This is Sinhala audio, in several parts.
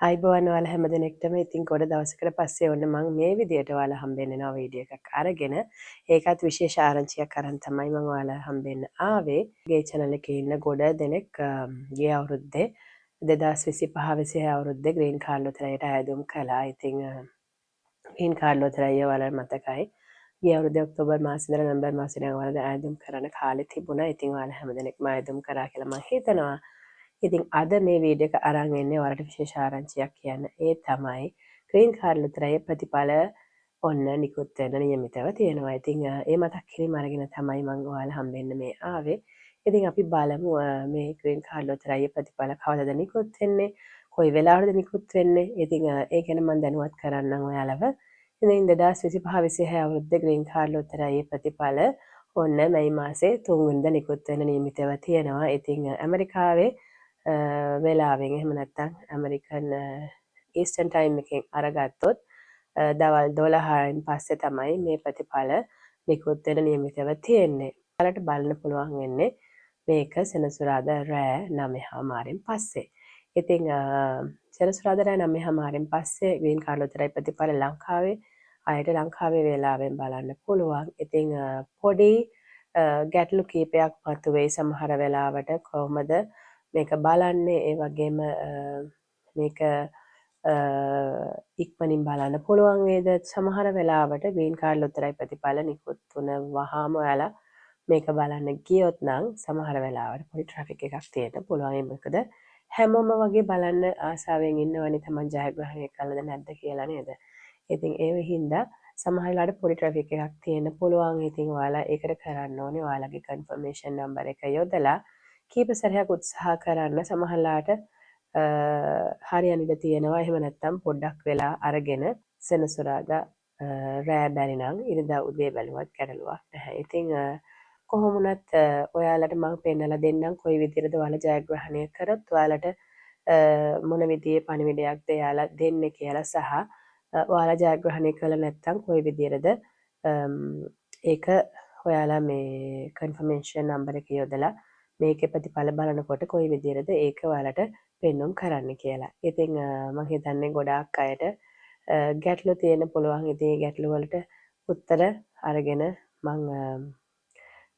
අයිබෝවන් ඔයාලා හැමදෙනෙක්ටම ඉතින් ගොඩ දවසකට පස්සේ ඔන්න මම මේ විදියට ඔයාලා හම්බෙන්න යනවා වීඩියෝ එකක් අරගෙන ඒකත් විශේෂ ආරංචියක් අරන් තමයි මම ඔයාලා හම්බෙන්න ආවේ. ගේ channel එකේ ඉන්න ගොඩ දෙනෙක් ගිය අවුරුද්දේ 2025 අවුරුද්දේ ග්‍රීන් කාඩ් ලොතරැයට අයදුම් කළා. ඉතින් ග්‍රීන් කාඩ් ලොතරැය ඔයාලට මතකයි. ගිය අවුරුද්දේ ඔක්තෝබර් මාසේ ඉඳලා නොවැම්බර් මාසේ ඉඳන් ඔයාලා අයදුම් කරන්න කාලේ තිබුණා. ඉතින් ඔයාලා හැමදෙනෙක්ම අයදුම් කරා කියලා මම හිතනවා. ඉතින් අද මේ වීඩියෝ එක අරන් එන්නේ ඔයාලට විශේෂ ආරංචියක් කියන්න. ඒ තමයි ග්‍රීන් කාඩ් ලොතරැයේ ප්‍රතිඵල ඔන්න නිකුත් වෙන නියමිතව තියෙනවා. ඉතින් ඒ මතක් කිරීම අරගෙන තමයි මම ඔයාලා හම්බෙන්න මේ ආවේ. ඉතින් අපි බලමු මේ ග්‍රීන් කාඩ් ලොතරැයේ ප්‍රතිඵල කවදද නිකුත් වෙන්නේ, කොයි වෙලාවටද නිකුත් වෙන්නේ. ඉතින් ඒ ගැන මම දැනුවත් කරන්නම් ඔයාලව. ඉතින් 2025-26 අවුරුද්දේ ග්‍රීන් කාඩ් ලොතරැයේ ප්‍රතිඵල ඔන්න මැයි මාසේ 3 වෙනිදා නිකුත් වෙන නියමිතව තියෙනවා. ඉතින් ඇමරිකාවේ වෙලාවෙන් එහෙම නැත්නම් ඇමරිකන් ඊස්ටර්න් ටයිම් එකෙන් අරගත්තොත් දවල් 12න් පස්සේ තමයි මේ ප්‍රතිඵල නිකුත් වෙන නියමිතව තියෙන්නේ. ඔයාලට බලන්න පුළුවන් වෙන්නේ මේක සෙනසුරාදා රෑ 9:00න් පස්සේ. ඉතින් සෙනසුරාදා රෑ 9:00න් පස්සේ ග්‍රීන් කාඩ් ලොතරැයි ප්‍රතිඵල ලංකාවේ අයට ලංකාවේ වේලාවෙන් බලන්න පුළුවන්. ඉතින් පොඩි ගැටලු කීපයක් මතුවෙයි සමහර වෙලාවට කොහොමද මේක බලන්නේ, ඒ වගේම මේක ඉක්මනින් බලන්න පුළුවන් වේද. සමහර වෙලාවට ග්‍රීන් කාඩ් ලොතරැයි ප්‍රතිඵල නිකුත් වුණ වහාම ඔයාලා මේක බලන්න ගියොත් නම් සමහර වෙලාවට පොඩි ට්‍රැෆික් එකක් තියෙන්න පුළුවන්. මොකද හැමෝම වගේ බලන්න ආසාවෙන් ඉන්නවනේ තමන් ජයග්‍රහණය කළද නැද්ද කියලා නේද. ඉතින් ඒ හින්දා සමහර වෙලාවට පොඩි ට්‍රැෆික් එකක් තියෙන්න පුළුවන්. ඉතින් ඔයාලා ඒකට කරන්න ඕනේ ඔයාලගේ කන්ෆර්මේෂන් නම්බර් එක යොදලා කීප සැරයක් උත්සාහ කරන්න. සමහරලාට හරියන්න ඉඩ තියෙනවා. එහෙම නැත්නම් පොඩ්ඩක් වෙලා අරගෙන සෙනසුරාදා රෑ බැරි නම් ඉරිදා උදේ බැලුවත් ගැටලුවක් නැහැ. ඉතින් කොහොම වුණත් ඔයාලට මම පෙන්නලා දෙන්නම් කොයි විදිහටද ඔයාලා ජයග්‍රහණය කරොත් ඔයාලට මොන විදිහේ පණිවිඩයක්ද එයාලා දෙන්නේ කියලා සහ ඔයාලා ජයග්‍රහණය කළා නැත්නම් කොයි විදිහටද ඒක ඔයාලා මේ කන්ෆර්මේෂන් නම්බර් එක යොදලා මේකේ ප්‍රතිඵල බලනකොට කොයි විදිහටද ඒක ඔයාලට පෙන්වුම් කරන්න කියලා. ඉතින් මම හිතන්නේ ගොඩාක් අයට ගැටලු තියෙන්න පුළුවන්. ඉතින් මේ ගැටලු වලට උත්තර අරගෙන මම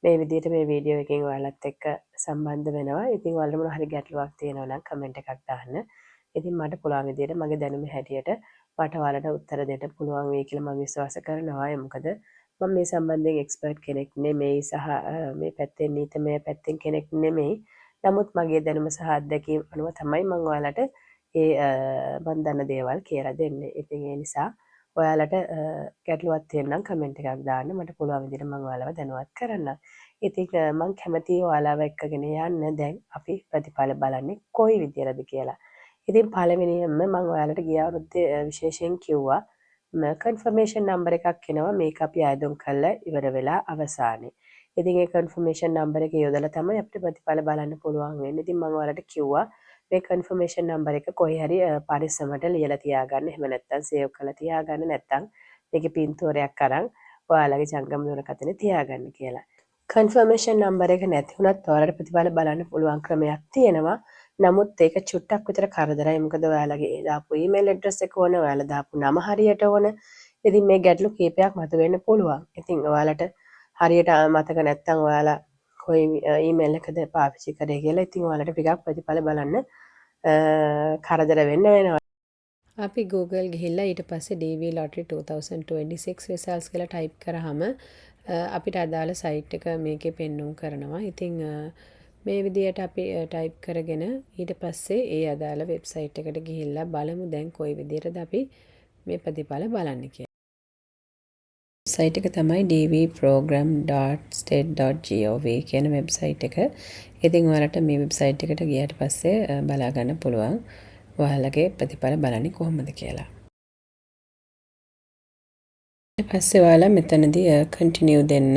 මේ විදිහට මේ වීඩියෝ එකෙන් ඔයාලත් එක්ක සම්බන්ධ වෙනවා. ඉතින් ඔයාලට මොන හරි ගැටලුවක් තියෙනවා නම් කමෙන්ට් එකක් දාන්න. ඉතින් මට පුළුවන් විදිහට මගේ දැනුමේ හැටියට මට ඔයාලට උත්තර දෙන්න පුළුවන් වෙයි කියලා මම විශ්වාස කරනවා. මොකද මම මේ සම්බන්ධයෙන් එක්ස්පර්ට් කෙනෙක් නෙමෙයි සහ මේ පැත්තේ නීතිමය පැත්තෙන් කෙනෙක් නෙමෙයි. නමුත් මගේ දැනුම සහ අත්දැකීම් අනුව තමයි මම ඔයාලට මම දන්න දේවල් කියලා දෙන්නේ. ඉතින් ඒ නිසා ඔයාලට ගැටලුවක් තියෙනම් කමෙන්ට් එකක් දාන්න. මට පුළුවන් විදිහට මම ඔයාලව දැනුවත් කරන්නම්. ඉතින් මම කැමතියි ඔයාලව එක්කගෙන යන්න. දැන් අපි ප්‍රතිඵල බලන්නේ කොයි විදිහටද කියලා. ඉතින් පළවෙනියෙන්ම මම ඔයාලට ගිය අවුරුද්දේ විශේෂයෙන් කිව්වා කන්ෆර්මේෂන් නම්බර් එකක් එනවා. මේක අපි අයදුම් කරලා ඉවර වෙලා අවසානයේ. ඉතින් ඒ කන්ෆර්මේෂන් නම්බර් එක යොදලා තමයි අපිට ප්‍රතිඵල බලන්න පුළුවන් වෙන්නේ. ඉතින් මම ඔයාලට කිව්වා මේ කන්ෆර්මේෂන් නම්බර් එක කොහේ හරි පරිස්සමට ලියලා තියාගන්න. එහෙම නැත්නම් සේව් කරලා තියාගන්න. නැත්නම් මේකේ පින්තූරයක් අරන් ඔයාලගේ ජංගම දුරකථනේ තියාගන්න කියලා. කන්ෆර්මේෂන් නම්බර් එක නැති වුණත් ඔයාලට ප්‍රතිඵල බලන්න පුළුවන් ක්‍රමයක් තියෙනවා. නමුත් ඒක චුට්ටක් විතර කරදරයි. මොකද ඔයාලගේ දාපු ඊමේල් ඇඩ්‍රස් එක ඕන, ඔයාලා දාපු නම හරියට ඕන. ඉතින් මේ ගැටලු කීපයක් මතුවෙන්න පුළුවන්. ඉතින් ඔයාලට හරියට මතක නැත්නම් ඔයාලා කොයි ඊමේල් එකද පාවිච්චි කරේ කියලා ඉතින් ඔයාලට ටිකක් ප්‍රතිඵල බලන්න කරදර වෙන්න වෙනවා. අපි Google ගිහිල්ලා ඊට පස්සේ DV Lottery 2026 results කියලා ටයිප් කරාම අපිට අදාළ සයිට් එක මේකේ පෙන්වුම් කරනවා. ඉතින් මේ විදියට අපි ටයිප් කරගෙන ඊට පස්සේ ඒ අදාළ වෙබ්සයිට් එකට ගිහිල්ලා බලමු දැන් කොයි විදියටද අපි මේ ප්‍රතිඵල බලන්නේ කියලා. වෙබ්සයිට් එක තමයි dvprogram.state.gov කියන වෙබ්සයිට් එක. ඉතින් ඔයාලට මේ වෙබ්සයිට් එකට ගියාට පස්සේ බලා ගන්න පුළුවන් ඔයාලගේ ප්‍රතිඵල බලන්නේ කොහොමද කියලා. ඊට පස්සේ ඔයාලා මෙතනදී continue දෙන්න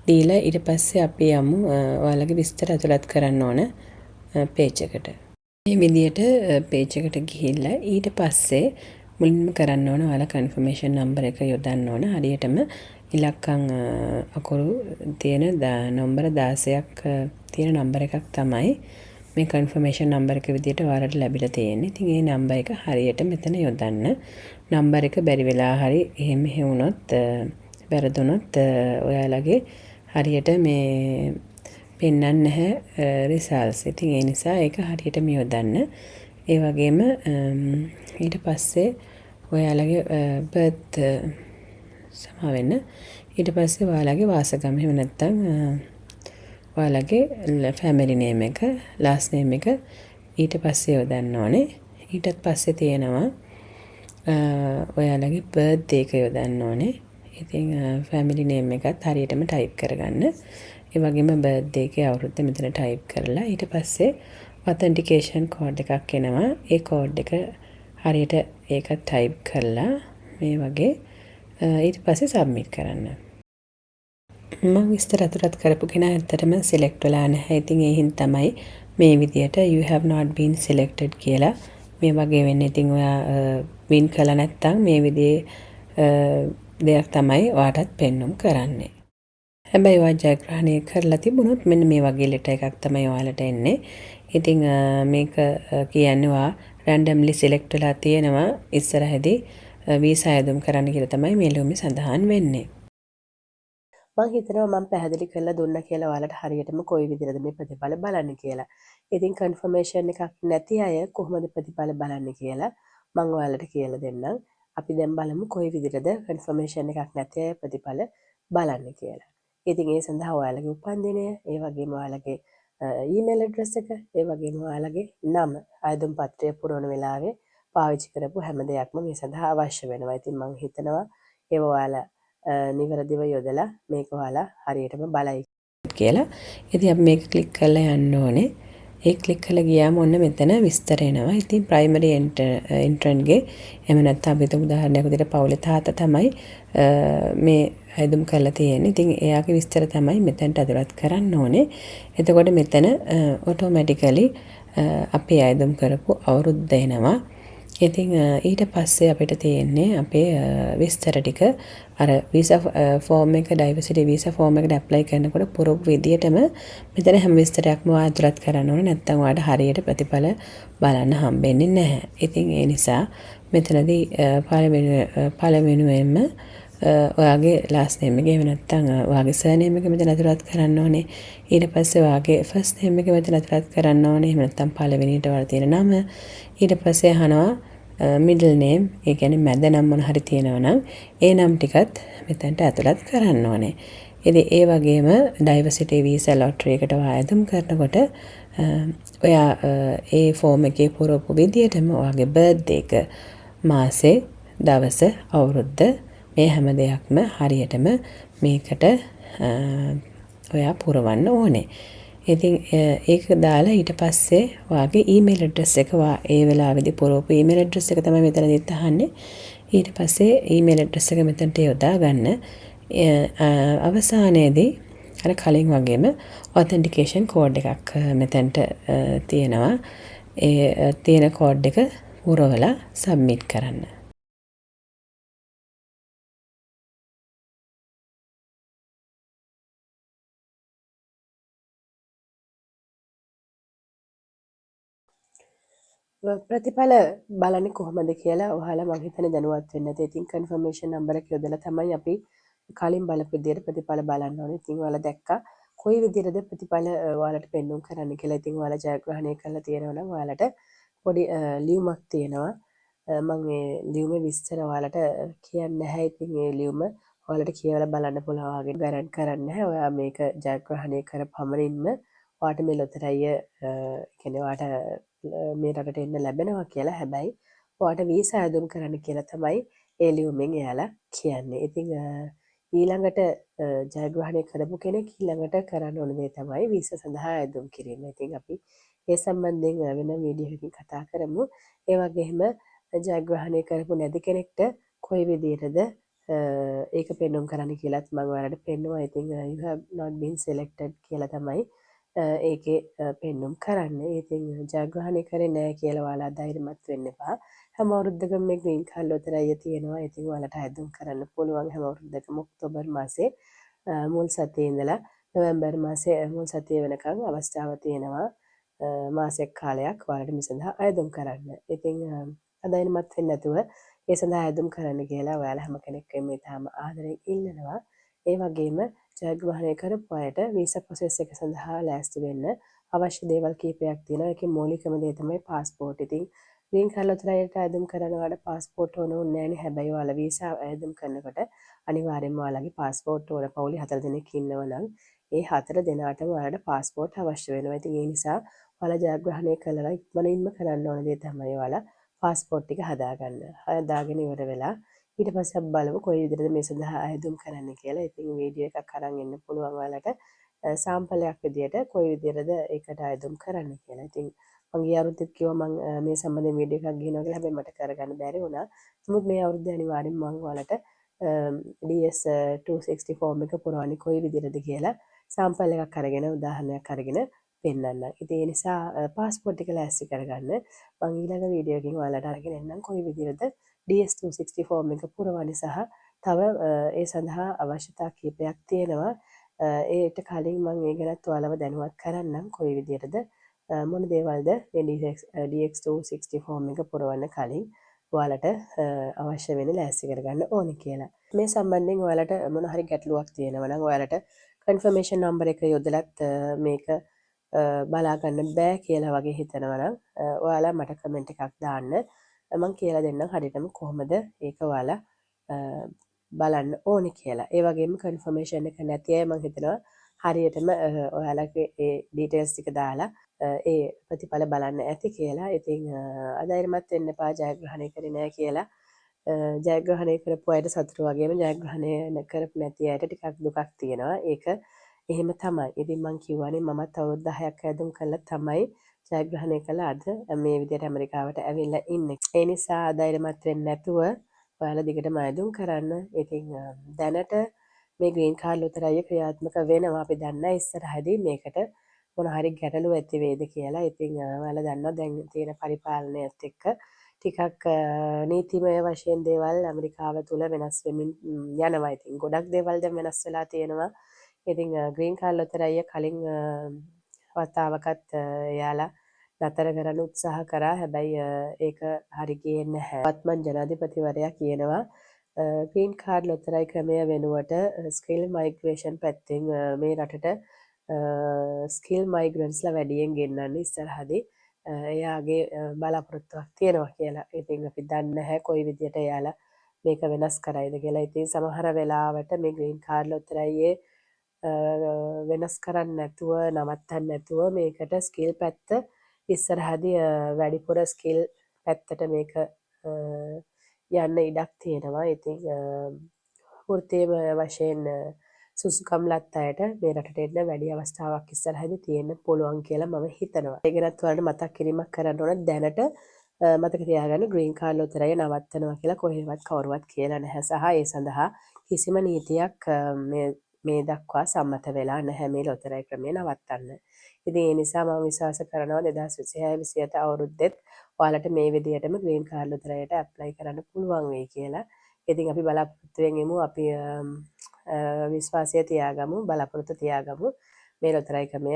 දීලා ඊට පස්සේ අපි යමු ඔයාලගේ විස්තර ඇතුළත් කරන්න ඕන page එකට. මේ විදියට page එකට ගිහිල්ලා ඊට පස්සේ මුලින්ම කරන්න ඕන ඔයාලා කන්ෆර්මේෂන් නම්බර් එක යොදන්න ඕන. හරියටම ඉලක්කම් අකුරු තියෙන නම්බර 16ක් තියෙන නම්බර එකක් තමයි මේ කන්ෆර්මේෂන් නම්බර් එක විදිහට ඔයාලට ලැබිලා තියෙන්නේ. ඉතින් මේ නම්බර් එක හරියට මෙතන යොදන්න. නම්බර් එක බැරි වෙලා හරි එහෙම වුණොත් වැරදුනොත් ඔයාලගේ හරියට මේ පෙන්වන්නේ නැහැ රිසල්ට්ස්. ඉතින් ඒ නිසා ඒක හරියටම යොදන්න. ඒ වගේම ඊට පස්සේ ඔයාලගේ බර්ත් සමා වෙන්න. ඊට පස්සේ ඔයාලගේ වාසගම එහෙම නැත්නම් ඔයාලගේ ෆැමිලි නේම් එක, ලාස්ට් නේම් එක ඊට පස්සේ යොදන්න ඕනේ. ඊටත් පස්සේ තියෙනවා ඔයාලගේ බර්ත්ඩේ එක යොදන්න ඕනේ. ඉතින් ෆැමිලි නේම් එකත් හරියටම ටයිප් කරගන්න. ඒ වගේම බර්ත්ඩේ එකේ අවුරුද්ද මෙතන ටයිප් කරලා ඊට පස්සේ ඔතෙන්ටිකේෂන් කෝඩ් එකක් එනවා. ඒ කෝඩ් එක හරියට ඒක ටයිප් කරලා මේ වගේ ඊට පස්සේ සබ්මිට් කරන්න. මම විස්තර අතුරත් කරපු කෙනා ඇත්තටම සිලෙක්ට් වෙලා නැහැ. ඉතින් ඒ හින්දා තමයි මේ විදියට you have not been selected කියලා මේ වගේ වෙන්නේ. ඉතින් ඔයා win කළා නැත්නම් මේ විදිහේ දෙයක් තමයි ඔයාටත් පෙන්වුම් කරන්නේ. හැබැයි ඔයා ජයග්‍රහණය කරලා තිබුණොත් මෙන්න මේ වගේ ලෙටර් එකක් තමයි ඔයාලට එන්නේ. ඉතින් මේක කියන්නේ ඔයා randomly select වෙලා තියෙනවා ඉස්සරහදී වීසා ඇදුම් කරන්න කියලා තමයි මේ ලියුමේ සඳහන් වෙන්නේ. මම හිතනවා මම පැහැදිලි කරලා දුන්නා කියලා ඔයාලට හරියටම කොයි විදිහටද මේ ප්‍රතිඵල බලන්නේ කියලා. ඉතින් කන්ෆර්මේෂන් එකක් නැති අය කොහොමද ප්‍රතිඵල බලන්නේ කියලා මම ඔයාලට කියලා දෙන්නම්. අපි දැන් බලමු කොයි විදිහටද කන්ෆර්මේෂන් එකක් නැති අය ප්‍රතිඵල බලන්නේ කියලා. ඉතින් ඒ සඳහා ඔයාලගේ උපන්දිනය, ඒ වගේම ඔයාලගේ ඊමේල් ඇඩ්‍රස් එක, ඒ වගේම ඔයාලගේ නම, ආයුධම් පත්‍රය පුරවන වෙලාවේ පාවිච්චි කරපු හැම දෙයක්ම මේ සඳහා අවශ්‍ය වෙනවා. ඉතින් මම හිතනවා ඒව ඔයාලා නිවැරදිව යොදලා මේක ඔයාලා හරියටම බලයි කියලා. ඉතින් අපි මේක ක්ලික් කරලා යන්න ඕනේ. ඒ ක්ලික් කරලා ගියාම ඔන්න මෙතන විස්තර එනවා. ඉතින් ප්‍රයිමරි එන්ට්‍රන්ට්ගේ එහෙම නැත්නම් අපි උදාහරණයක් විදිහට පවුලේ තාත්තා තමයි මේ අයදුම් කරලා තියෙන්නේ. ඉතින් එයාගේ විස්තර තමයි මෙතනට ඇතුළත් කරන්න ඕනේ. එතකොට මෙතන ඔටෝමැටිකලි අපි අයදුම් කරපු අවුරුද්ද එනවා. ඉතින් ඊට පස්සේ අපිට තියෙන්නේ අපේ විස්තර ටික අර වීසා ෆෝම් එක ඩයිවර්සිටි වීසා ෆෝම් එකට ඇප්ලයි කරනකොට පුරපු විදියටම මෙතන හැම විස්තරයක්ම ඇතුළත් කරන්න ඕනේ. නැත්නම් ඔයාලට හරියට ප්‍රතිඵල බලන්න හම්බෙන්නේ නැහැ. ඉතින් ඒ නිසා මෙතනදී පළවෙනුවෙන්ම ඔයාගේ ලාස්ට් නේම් එක එහෙම නැත්නම් ඔයාගේ සර්නේම් එක මෙතන ඇතුළත් කරන්න ඕනේ. ඊට පස්සේ ඔයාගේ ෆස්ට් නේම් එක මෙතන ඇතුළත් කරන්න ඕනේ. එහෙම නැත්නම් පළවෙනියට ඔයාලා තියෙන නම. ඊට පස්සේ අහනවා මිඩල් නේම්, ඒ කියන්නේ මැද නම් මොන හරි තියෙනවා නම් ඒ නම් ටිකත් මෙතනට ඇතුළත් කරන්න ඕනේ. ඉතින් ඒ වගේම ඩයිවර්සිටි වීසා ලොටරි එකට ආයතම් කරනකොට ඔයා ඒ ෆෝම් එකේ පුරවපු විදියටම ඔයාගේ බර්ත්ඩේ එක, මාසේ, දවස, අවුරුද්ද මේ හැම දෙයක්ම හරියටම මේකට ඔයා පුරවන්න ඕනේ. ඉතින් ඒක දාලා ඊට පස්සේ ඔයාගේ ඊමේල් ඇඩ්‍රස් එක ඒ වෙලාවේදී පුරවපු ඊමේල් ඇඩ්‍රස් එක තමයි මෙතනදිත් අහන්නේ. ඊට පස්සේ ඊමේල් ඇඩ්‍රස් එක මෙතනට යොදා ගන්න. අවසානයේදී අර කලින් වගේම ඔතෙන්ටිකේෂන් කෝඩ් එකක් මෙතනට තියෙනවා. ඒ තියෙන කෝඩ් එක පුරවලා සබ්මිට් කරන්න. ප්‍රතිඵල බලන්නේ කොහොමද කියලා ඔයාලා මං හිතන්නේ දැනුවත් වෙන්න ඇති. ඉතින් කන්ෆර්මේෂන් නම්බර් එක යොදලා තමයි අපි කලින් බලපු විදිහට ප්‍රතිඵල බලන්න ඕනේ. ඉතින් ඔයාලා දැක්කා කොයි විදිහටද ප්‍රතිඵල ඔයාලට පෙන්වුම් කරන්න කියලා. ඉතින් ඔයාලා ජයග්‍රහණය කරලා තියෙනවා නම් ඔයාලට පොඩි ලියුමක් තියෙනවා. මම මේ ලියුමේ විස්තර ඔයාලට කියන්නේ නැහැ. ඉතින් මේ ලියුම ඔයාලට කියවලා බලන්න පුළුවන් වගේ ගැරන්ට් කරන්නේ නැහැ. ඔයා මේක ජයග්‍රහණය කරපමණින්ම ඔයාට මේ ලොතරැය කියන්නේ ඔයාට මේ රටට එන්න ලැබෙනවා කියලා. හැබැයි ඔයාට වීසා ඇදුම් කරන්න කියලා තමයි ඒ ලියුමෙන් එයාලා කියන්නේ. ඉතින් ඊළඟට ජයග්‍රහණය කරපු කෙනෙක් ඊළඟට කරන්න ඕන දේ තමයි වීසා සඳහා ඇදුම් කිරීම. ඉතින් අපි ඒ සම්බන්ධයෙන් වෙන වීඩියෝ එකකින් කතා කරමු. ඒ වගේම ජයග්‍රහණය කරපු නැති කෙනෙක්ට කොයි විදිහටද ඒක පෙන්වුම් කරන්න කියලාත් මම ඔයාලට පෙන්නුවා. ඉතින් you have not been selected කියලා තමයි ඒකේ පෙන්නුම් කරන්නේ. ඉතින් ජයග්‍රහණය කරේ නැහැ කියලා ඔයාලා ධෛර්යමත් වෙන්න එපා. හැම අවුරුද්දකම මේ ග්‍රීන් කාඩ් ලොතරැය තියෙනවා. ඉතින් ඔයාලට ඇදුම් කරන්න පුළුවන් හැම අවුරුද්දකම ඔක්තෝබර් මාසේ මුල් සතියේ ඉඳලා නොවැම්බර් මාසේ මුල් සතිය වෙනකන් අවස්ථාව තියෙනවා මාසයක් කාලයක් ඔයාලට මේ සඳහා අයදුම් කරන්න. ඉතින් අදයිනමත් වෙන්නේ නැතුව ඒ සඳහා අයදුම් කරන්න කියලා ඔයාලා හැම කෙනෙක්ම මේ තාම ආදරෙන් ඉල්ලනවා. ඒ වගේම ජයග්‍රහණය කරපු අයට වීසා ප්‍රොසෙස් එක සඳහා ලෑස්ති වෙන්න අවශ්‍ය දේවල් කීපයක් තියෙනවා. ඒකේ මූලිකම දේ තමයි පාස්පෝර්ට්. ඉතින් ග්‍රීන් කාඩ් ලොතරැයියට අයදුම් කරනවාට පාස්පෝර්ට් ඕන උන්නේ නැහැනේ. හැබැයි ඔයාලා වීසා අයදුම් කරනකොට අනිවාර්යෙන්ම ඔයාලගේ පාස්පෝර්ට් ඕන. පවුලේ 4 දෙනෙක් ඉන්නවා නම් ඒ 4 දෙනාටම ඔයාලට පාස්පෝර්ට් අවශ්‍ය වෙනවා. ඉතින් ඒ නිසා ඔයාලා ජයග්‍රහණය කළා ඉක්මනින්ම කරන්න ඕන දේ තමයි ඔයාලා පාස්පෝර්ට් ටික හදාගන්න. හදාගෙන ඉවර වෙලා ඊට පස්සේ අපි බලමු කොයි විදිහටද මේ සඳහා අයදුම් කරන්න කියලා. ඉතින් වීඩියෝ එකක් අරන් එන්න පුළුවන් ඔයාලට සාම්පලයක් විදියට කොයි විදිහටද ඒකට අයදුම් කරන්න කියලා. ඉතින් මම ගිය අවුරුද්දෙත් කිව්වා මම මේ සම්බන්ධයෙන් වීඩියෝ එකක් ගහනවා කියලා. හැබැයි මට කරගන්න බැරි වුණා. නමුත් මේ අවුරුද්දේ අනිවාර්යෙන් මම ඔයාලට DS260 ෆෝම් එක පුරවන්නේ කොයි විදිහටද කියලා සාම්පල් එකක් අරගෙන උදාහරණයක් අරගෙන පෙන්නන්න. ඉතින් ඒ නිසා පාස්පෝර්ට් එක ලෑස්ති කරගන්න. මම ඊළඟ වීඩියෝ එකකින් ඔයාලට අරගෙන එන්නම් කොයි විදිහටද DS260 ෆෝම් එක පුරවන්නේ සහ තව ඒ සඳහා අවශ්‍යතා කීපයක් තියෙනවා. ඒට කලින් මම ඒ ගැනත් ඔයාලව දැනුවත් කරන්නම් කොයි විදිහටද මොන දේවල්ද මේ DX260 ෆෝම් එක පුරවන්න කලින් ඔයාලට අවශ්‍ය වෙන ලෑස්ති කරගන්න ඕනේ කියලා. මේ සම්බන්ධයෙන් ඔයාලට මොන හරි ගැටලුවක් තියෙනවා නම් ඔයාලට කන්ෆර්මේෂන් නම්බර් එක යොදලත් මේක බලා ගන්න බෑ කියලා වගේ හිතනවා නම් ඔයාලා මට කමෙන්ට් එකක් දාන්න. මම කියලා දෙන්නම් හරියටම කොහොමද ඒක ඔයාලා බලන්න ඕනේ කියලා. ඒ වගේම කන්ෆර්මේෂන් එක නැති අය මම හිතනවා හරියටම ඔයාලගේ ඒ ඩීටේල්ස් ටික දාලා ඒ ප්‍රතිඵල බලන්න ඇති කියලා. ඉතින් අධෛර්යමත් වෙන්න එපා ජයග්‍රහණය කරේ නැහැ කියලා. ජයග්‍රහණය කරපු අයට සතුටු වගේම ජයග්‍රහණය කරපු නැති අයට ටිකක් දුකක් තියෙනවා. ඒක එහෙම තමයි. ඉතින් මං කියවනේ මමත් අවුරුදු 10ක් ඇදුම් කළා තමයි ජයග්‍රහණය කළා අද මේ විදිහට ඇමරිකාවට ඇවිල්ලා ඉන්නේ. ඒ නිසා අධෛර්යමත් වෙන්න නැතුව ඔයාලා දිගටම ඇදුම් කරන්න. ඉතින් දැනට මේ ග්‍රීන් කාඩ් ලොතරැයිය ක්‍රියාත්මක වෙනවා. අපි දන්නා ඉස්සරහදී මේකට මොන හරි ගැටලු ඇති වේද කියලා. ඉතින් ඔයාලා දන්නවා දැන් තියෙන පරිපාලනයත් එක්ක ටිකක් නීතිමය වශයෙන් දේවල් ඇමරිකාව තුළ වෙනස් වෙමින් යනවා. ඉතින් ගොඩක් දේවල් දැන් වෙනස් වෙලා තියෙනවා. ඉතින් ග්‍රීන් කාඩ් ලොතරැයිය කලින් වතාවකත් එයාලා නතර කරන්න උත්සාහ කරා. හැබැයි ඒක හරි ගියේ නැහැ. වත්මන් ජනාධිපතිවරයා කියනවා ග්‍රීන් කාඩ් ලොතරැයි ක්‍රමය වෙනුවට ස්කිල් මයිග්‍රේෂන් පැත්තෙන් මේ රටට ස්කිල් මයිග්‍රන්ස්ලා වැඩියෙන් ගෙන්නන්න ඉස්සරහදී එයාගේ බලාපොරොත්තුවක් තියෙනවා කියලා. ඉතින් අපි දන්නේ නැහැ කොයි විදියට එයාලා මේක වෙනස් කරයිද කියලා. ඉතින් සමහර වෙලාවට මේ ග්‍රීන් කාඩ් ලොතරැයියේ වෙනස් කරන්න නැතුව නවත්තන්න නැතුව මේකට ස්කිල් පැත්ත ඉස්සරහදී වැඩිපුර ස්කිල් පැත්තට මේක යන්න ඉඩක් තියෙනවා. ඉතින් වෘත්තීය වශයෙන් සුසුකම් ලත් අයට මේ රටට එන්න වැඩි අවස්ථාවක් ඉස්සරහදී තියෙන්න පුළුවන් කියලා මම හිතනවා. ඒ ගැනත් ඔයාලට මතක් කිරීමක් කරන්න ඕන. දැනට මතක තියාගන්න ග්‍රීන් කාඩ් ලොතරැයිය නවත්තනවා කියලා කොහෙවත් කවුරුවත් කියලා නැහැ. සහ ඒ සඳහා කිසිම නීතියක් මේ දක්වා සම්මත වෙලා නැහැ මේ ලොතරැයි ක්‍රමය නවත්තන්න. ඉතින් ඒ නිසා මම විශ්වාස කරනවා 2026-27 අවුරුද්දෙත් ඔයාලට මේ විදිහටම ග්‍රීන් කාඩ් ලොතරැයියට ඇප්ලයි කරන්න පුළුවන් වෙයි කියලා. ඉතින් අපි බලාපොරොත්තු වෙමු අපි විශ්වාසය තියාගමු බලාපොරොත්තු තියාගමු මේ ලොතරැයි ක්‍රමය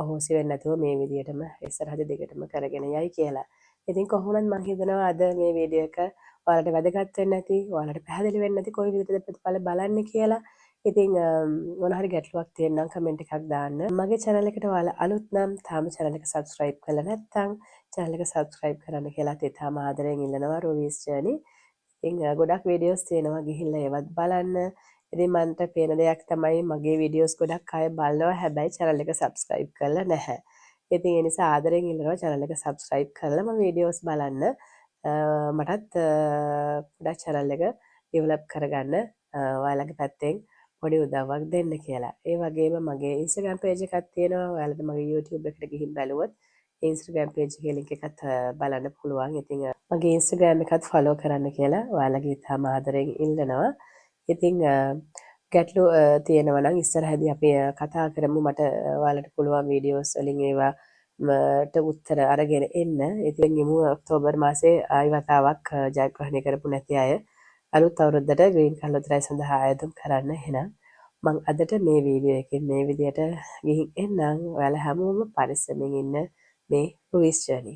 අහෝසි වෙන්නේ නැතුව මේ විදිහටම ඉස්සරහට දිගටම කරගෙන යයි කියලා. ඉතින් කොහොමද මම හිතනවා අද මේ වීඩියෝ එක ඔයාලට වැදගත් වෙන්න ඇති, ඔයාලට පැහැදිලි වෙන්න ඇති කොයි විදිහටද ප්‍රතිඵල බලන්නේ කියලා. ඉතින් මොන හරි ගැටලුවක් තියෙනම් කමෙන්ට් එකක් දාන්න. මගේ channel එකට ඔයාලා අලුත් නම් තාම channel එක subscribe කරලා නැත්නම් channel එක subscribe කරන්න කියලා තාම ආදරෙන් ඉල්ලනවා Ruby's Journey. ඉතින් ගොඩක් වීඩියෝස් තියෙනවා ගිහිල්ලා ඒවත් බලන්න. ඉතින් මන්ට පේන දෙයක් තමයි මගේ වීඩියෝස් ගොඩක් අය බලනවා හැබැයි channel එක subscribe කරලා නැහැ. ඉතින් ඒ නිසා ආදරෙන් ඉල්ලනවා channel එක subscribe කරලා මම වීඩියෝස් බලන්න. මටත් පොඩක් channel එක develop කරගන්න ඔයාලගේ පැත්තෙන් පොඩි උදව්වක් දෙන්න කියලා. ඒ වගේම මගේ Instagram page එකක් තියෙනවා. ඔයාලට මගේ YouTube එකට ගිහින් බැලුවොත් Instagram page එකේ link එකත් බලන්න පුළුවන්. ඉතින් මගේ Instagram එකත් follow කරන්න කියලා ඔයාලගේ ඉතාම ආදරෙන් ඉල්ලනවා. ඉතින් ගැටලු තියෙනවා නම් ඉස්සරහදී අපි කතා කරමු. මට ඔයාලට පුළුවන් වීඩියෝස් වලින් ඒවා මට උත්තර අරගෙන එන්න. ඉතින් යමු ඔක්තෝබර් මාසේ ආයි වතාවක් ජයග්‍රහණය කරපු නැති අය අලුත් අවුරුද්දට ග්‍රීන් කාඩ් ලොතරැයි සඳහා අයදුම් කරන්න. එහෙනම් මම අදට මේ වීඩියෝ එකෙන් මේ විදියට ගිහින් එන්නම්. ඔයාලා හැමෝම පරිස්සමෙන් ඉන්න. මේ රුයිස් ජර්නි.